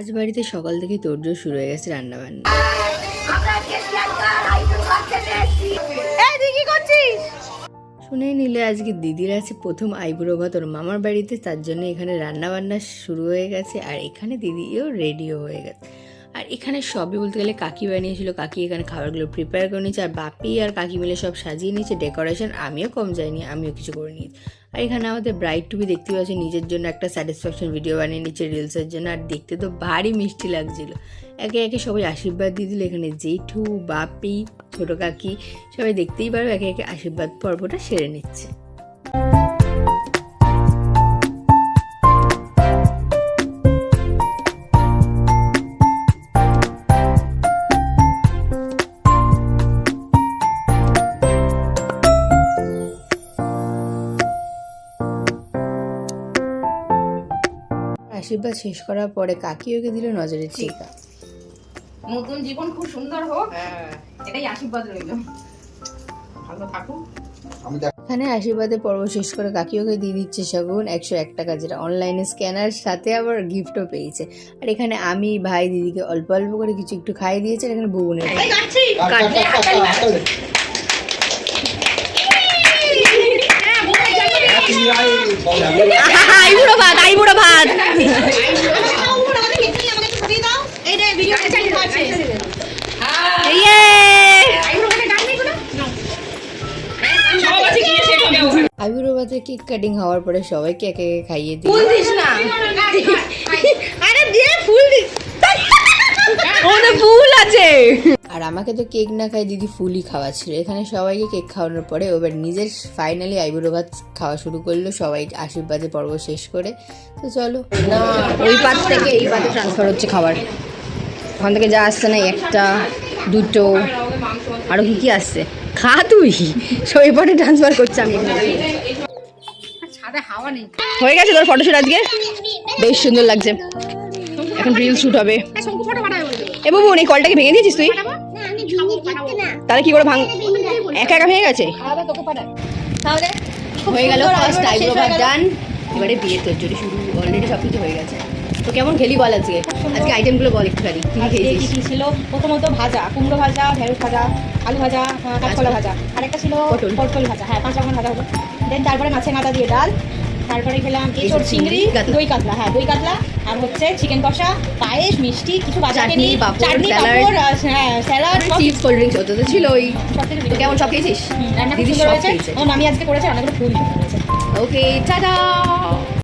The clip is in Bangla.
আজ বাড়িতে সকাল থেকে তোড়জোড় শুরু হয়ে গেছে রান্নাবান্না। শুনেই নিলে আজকে দিদির আছে প্রথম আইবুড়ো ভাত ওর মামার বাড়িতে, তার জন্য এখানে রান্নাবান্না শুরু হয়ে গেছে। আর এখানে দিদিও রেডিও হয়ে গেছে। আর এখানে সবই বলতে গেলে কাকি বানিয়েছিল, কাকি এখানে খাবারগুলো প্রিপেয়ার করে নিয়েছে। আর বাপি আর কাকি মিলে সব সাজিয়ে নিয়েছে ডেকোরেশন। আমিও কম যাইনি, আমিও কিছু করে নিয়েছি। আর এখানে আমাদের ব্রাইড টু বি দেখতে পাচ্ছি নিজের জন্য একটা স্যাটিসফ্যাকশন ভিডিও বানিয়ে নিচ্ছে রিলসের জন্য। আর দেখতে তো ভারী মিষ্টি লাগছিল। একে একে সবাই আশীর্বাদ দিয়ে দিল। এখানে জেঠু, বাপি, ছোটো কাকি সবাই দেখতেই পারো একে একে আশীর্বাদ পর্বটা সেরে নিচ্ছে। আশীর্বাদ শেষ করার পরে কাকি ওকে দিল নজরের টিকা। নতুন জীবন খুব সুন্দর হোক, এটাই আশীর্বাদ রইল। ভালো থাকুক। এখানে আশীর্বাদের পর্ব শেষ করে কাকি ওকে দিয়ে দিচ্ছে শগুন 101 টাকা, যেটা অনলাইনে স্ক্যানার, সাথে আবার গিফটও পেয়েছে। আর এখানে আমি ভাই দিদিকে অল্প অল্প করে কিছু একটু খাইয়ে দিয়েছে। আর এখানে বউনের আইবুড়ো ভাত আইবুড়ো ভাতে কেক কাটিং হওয়ার পরে সবাইকে একে একে খাইয়ে দিই। ফুল আছে। আর আমাকে তো কেক না খাই দিদি ফুলই খাওয়াচ্ছিল। এখানে সবাইকে কেক খাওয়ানোর পরে এবার নিজের ফাইনালি আইবুড়ো ভাত খাওয়া শুরু করলো সবাই আশীর্বাদের পর্ব শেষ করে। তো চলো না, ওই পাত থেকে এই পাতে ট্রান্সফার হচ্ছে খাবার। ওখান থেকে যা আসছে না, একটা দুটো আরো কি কি আসছে, খা তুই। সব এই পাতে ট্রান্সফার করছে। আমি হয়ে গেছে তোর ফটোশুট আজকে, বেশ সুন্দর লাগছে। এখন রিল শুট হবে। এ বাবু, এই কলটাকে ভেঙে দিয়েছিস তুই? তাহলে কি করে ভাঙ, একা একা ভেঙে গেছে। হয়ে গেল ফার্স্ট আইব্রো ভাত ডান। এবারে বিয়ে তোর জন্য শুরু, অলরেডি সব কিছু হয়ে গেছে। তো কেমন খেলি বল আজকে? আজকে আইটেমগুলো বল একটুখানি। কি খেয়েছিস? কি ছিল? প্রথমত ভাজা, কুমড়ো ভাজা, ঢেঁড়স ভাজা, আলু ভাজা, কাঁচকলা ভাজা, আর একটা ছিল পটল ভাজা। হ্যাঁ, 5 রকম ভাজা হলো। দেন তারপরে মাছের মাথা দিয়ে ডাল। তারপরে খেলাম এঁচড় চিংড়ি, দই কাতলা। হ্যাঁ, দই কাতলা। আর হচ্ছে চিকেন কষা, পায়েস, মিষ্টি, কিছু বাজার চাটনি, পাপড়, স্যালাড, চিপস, কোল্ড ড্রিঙ্কস হতে তো ছিল। ওই কেমন সব খেয়েছিস? রান্না খুব সুন্দর হয়েছে। আমি আজকে করেছি, রান্নাগুলো খুবই সুন্দর হয়েছে। ওকে, টাটা।